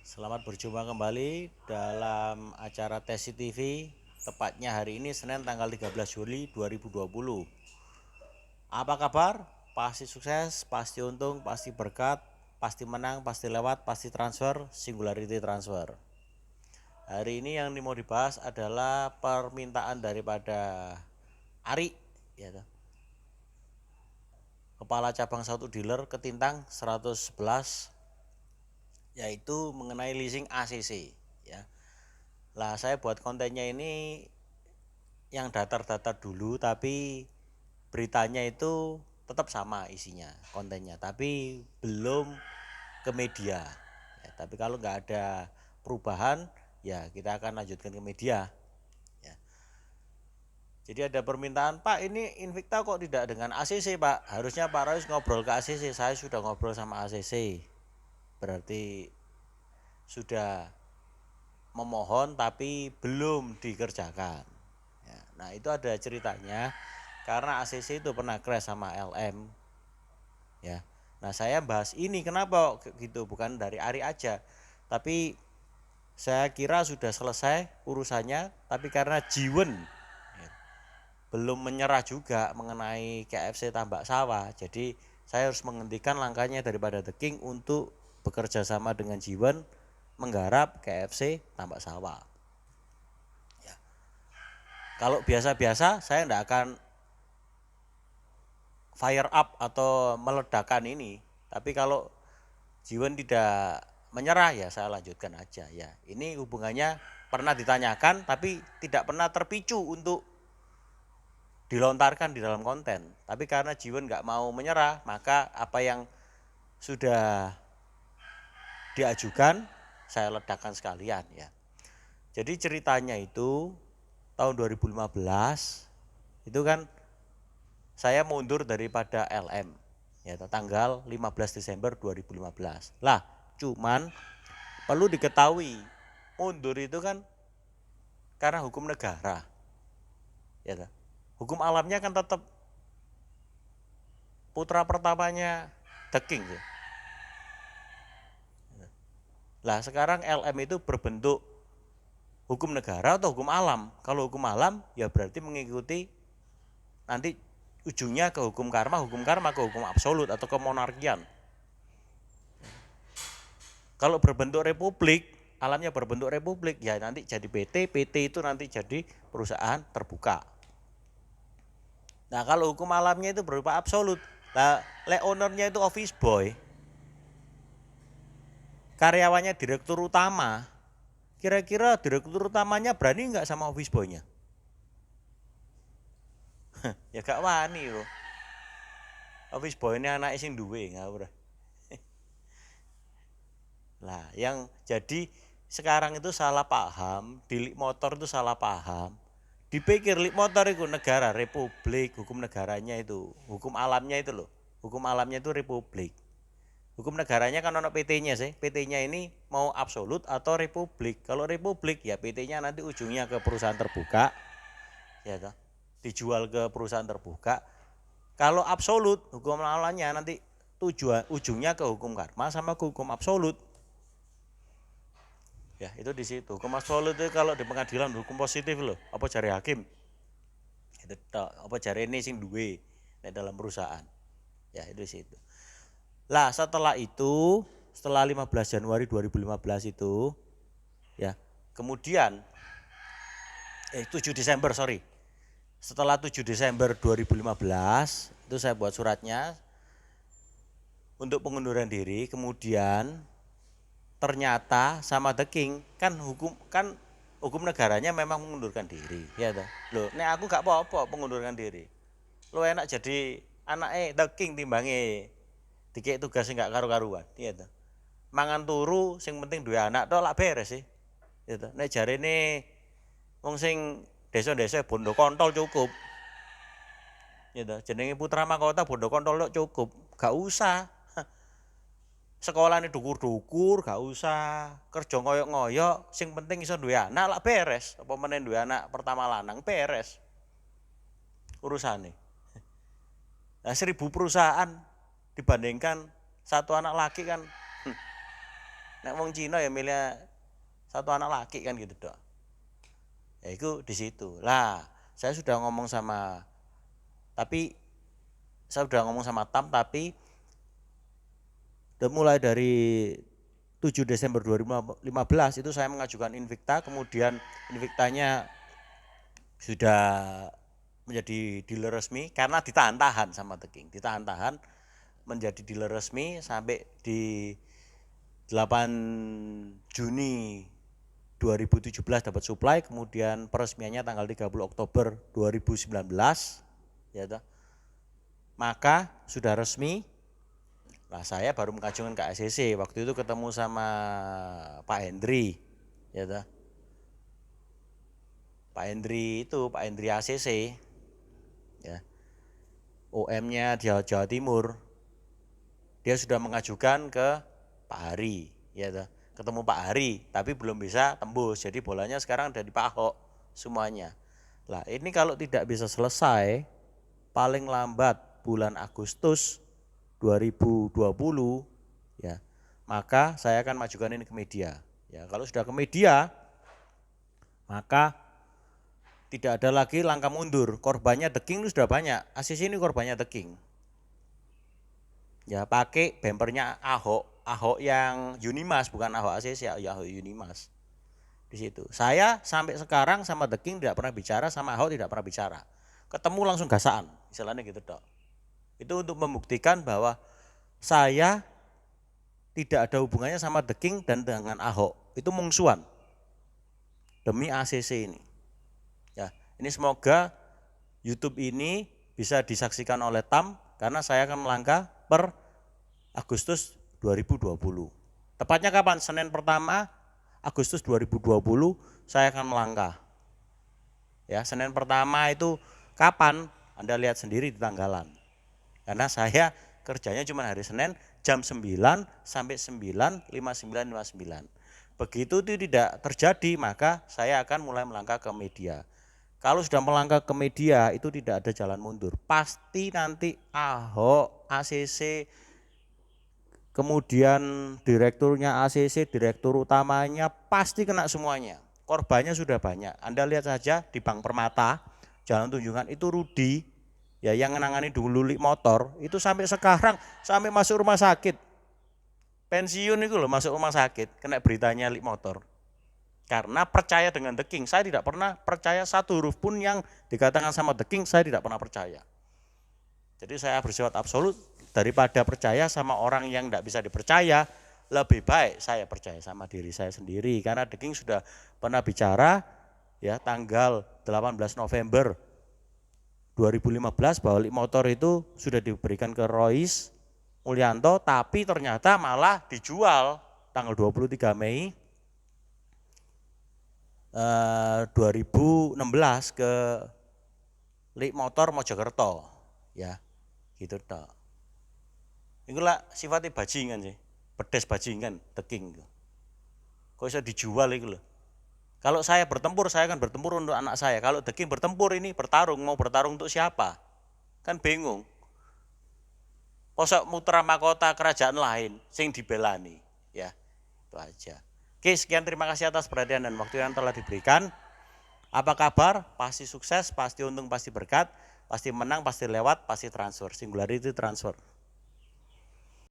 Selamat berjumpa kembali dalam acara Tesi TV. Tepatnya hari ini Senin tanggal 13 Juli 2020. Apa kabar? Pasti sukses, pasti untung, pasti berkat, pasti menang, pasti lewat, pasti transfer, singularity transfer. Hari ini yang mau dibahas adalah permintaan daripada Ari, ya, Kepala Cabang 1 Dealer Ketintang 111, yaitu mengenai leasing ACC, ya. Lah saya buat kontennya ini yang datar-datar dulu, tapi beritanya itu tetap sama isinya, kontennya, tapi belum ke media, ya. Tapi kalau nggak ada perubahan, ya kita akan lanjutkan ke media, ya. Jadi ada permintaan, Pak, ini Invicta kok tidak dengan ACC, Pak? Harusnya Pak Royce ngobrol ke ACC. Saya sudah ngobrol sama ACC, berarti sudah memohon tapi belum dikerjakan, ya. Nah itu ada ceritanya, karena ACC itu pernah crash sama LM, ya. Nah saya bahas ini kenapa gitu, bukan dari Ari aja, tapi saya kira sudah selesai urusannya, tapi karena Jiwen, ya, belum menyerah juga mengenai KFC Tambak Sawah, jadi saya harus menghentikan langkahnya daripada The King untuk bekerja sama dengan Jiwen menggarap KFC Tambak Sawah. Kalau biasa-biasa saya tidak akan fire up atau meledakan ini, tapi kalau Jiwen tidak menyerah, ya saya lanjutkan aja, ya. Ini hubungannya pernah ditanyakan tapi tidak pernah terpicu untuk dilontarkan di dalam konten. Tapi karena Jiwen nggak mau menyerah, maka apa yang sudah diajukan saya ledakan sekalian, ya. Jadi ceritanya itu tahun 2015 itu kan saya mundur daripada LM, ya, tanggal 15 Desember 2015. Lah, cuman perlu diketahui, mundur itu kan karena hukum negara, ya. Hukum alamnya kan tetap putra pertamanya The King, ya. Lah sekarang LM itu berbentuk hukum negara atau hukum alam? Kalau hukum alam ya berarti mengikuti nanti ujungnya ke hukum karma ke hukum absolut atau ke monarkian. Kalau berbentuk republik, alamnya berbentuk republik, ya nanti jadi PT, PT itu nanti jadi perusahaan terbuka. Nah kalau hukum alamnya itu berupa absolut, lah ownernya itu office boy, karyawannya direktur utama, kira-kira direktur utamanya berani nggak sama office boynya? Ya gak wani loh. Office boy ini anak sing duwe ngawur. Lah yang jadi sekarang itu salah paham, di motor itu salah paham. Dipikir motor itu negara, republik, hukum negaranya itu, hukum alamnya itu loh. Hukum alamnya itu republik. Hukum negaranya kan ono PT-nya sih. PT-nya ini mau absolut atau republik. Kalau republik ya PT-nya nanti ujungnya ke perusahaan terbuka, ya toh. Dijual ke perusahaan terbuka. Kalau absolut, hukum alamnya nanti ujungnya ke hukum karma sama ke hukum absolut. Ya, itu di situ. Hukum absolut itu kalau di pengadilan hukum positif loh. Apa jari hakim? Itu apa jari ini sing duwe dalam perusahaan. Ya, itu di situ. Lah, setelah 15 Januari 2015 itu, ya. Kemudian 7 Desember, sorry. Setelah 7 Desember 2015 itu saya buat suratnya untuk pengunduran diri, kemudian ternyata sama The King hukum negaranya memang mengundurkan diri, ya toh. Loh, nek aku gak apa-apa mengundurkan diri. Lo enak jadi anake The King timbange dikek tugas sing gak karu-karuan, ya toh. Mangan turu sing penting duwe anak tok lak beres sih. Ya toh. Nek jarene wong sing desa-desa bondo kontol cukup. Ya toh, jenenge putra mahkota bondo kontol tok cukup. Gak usah sekolah ini dukur-dukur, gak usah kerja ngoyok-ngoyok, sing penting iso duwe anak lak beres. Apa meneh duwe anak pertama lanang beres urusane. Nah 1000 perusahaan dibandingkan satu anak laki kan Nek wong Cina ya milih satu anak laki kan gitu dok. Ya itu di situ. Lah, saya sudah ngomong sama tapi saya sudah ngomong sama Tam tapi mulai dari 7 Desember 2015 itu saya mengajukan Invicta, kemudian Invictanya sudah menjadi dealer resmi karena ditahan-tahan sama The King, ditahan-tahan menjadi dealer resmi sampai di 8 Juni 2017 dapat supply, kemudian peresmiannya tanggal 30 Oktober 2019 ya toh. Maka sudah resmi. Lah saya baru mengajukan ke ACC, waktu itu ketemu sama Pak Hendri ya toh. Pak Hendri ACC ya. OM-nya di Jawa Timur. Dia sudah mengajukan ke Pak Hari ya toh. Ketemu Pak Hari tapi belum bisa tembus, jadi bolanya sekarang ada di Pak Ahok semuanya. Lah ini kalau tidak bisa selesai paling lambat bulan Agustus 2020 ya, maka saya akan majukan ini ke media ya. Kalau sudah ke media maka tidak ada lagi langkah mundur. Korbannya The King itu sudah banyak. ACC ini korbannya The King ya, pakai bempernya Ahok yang Unimas, bukan Ahok ACC ya, Ahok Unimas. Di situ saya sampai sekarang sama The King tidak pernah bicara, sama Ahok tidak pernah bicara, ketemu langsung gasaan istilahnya gitu dok. Itu untuk membuktikan bahwa saya tidak ada hubungannya sama The King dan dengan Ahok, itu mungsuhan demi ACC ini ya. Ini semoga YouTube ini bisa disaksikan oleh Tam karena saya akan melangkah per Agustus 2020. Tepatnya kapan? Senin pertama Agustus 2020 saya akan melangkah. Ya, Senin pertama itu kapan? Anda lihat sendiri di tanggalan. Karena saya kerjanya cuma hari Senin jam 9 sampai 9:59. Begitu itu tidak terjadi, maka saya akan mulai melangkah ke media. Kalau sudah melangkah ke media itu tidak ada jalan mundur. Pasti nanti Ahok, ACC, kemudian direkturnya ACC, direktur utamanya pasti kena semuanya. Korbannya sudah banyak. Anda lihat saja di Bank Permata, Jalan Tunjungan itu Rudi ya yang menangani dulu Lik Motor itu sampai sekarang sampai masuk rumah sakit. Pensiun itu loh masuk rumah sakit kena beritanya Lik Motor. Karena percaya dengan The King, saya tidak pernah percaya satu huruf pun yang dikatakan sama The King, saya tidak pernah percaya. Jadi saya bersifat absolut, daripada percaya sama orang yang tidak bisa dipercaya, lebih baik saya percaya sama diri saya sendiri. Karena The King sudah pernah bicara ya tanggal 18 November 2015 bahwa Lik Motor itu sudah diberikan ke Royce Mulyanto, tapi ternyata malah dijual tanggal 23 Mei 2016 ke Lik Motor Mojokerto ya gitu toh. Itulah sifatnya bajingan sih, pedes bajingan The King. Kok bisa dijual itu loh. Kalau saya bertempur, saya akan bertempur untuk anak saya. Kalau The King bertempur ini bertarung, mau bertarung untuk siapa? Kan bingung. Kosok mutra mahkota kerajaan lain sing dibelani ya. Itu aja. Oke, sekian, terima kasih atas perhatian dan waktu yang telah diberikan. Apa kabar? Pasti sukses, pasti untung, pasti berkat, pasti menang, pasti lewat, pasti transfer. Singularity transfer.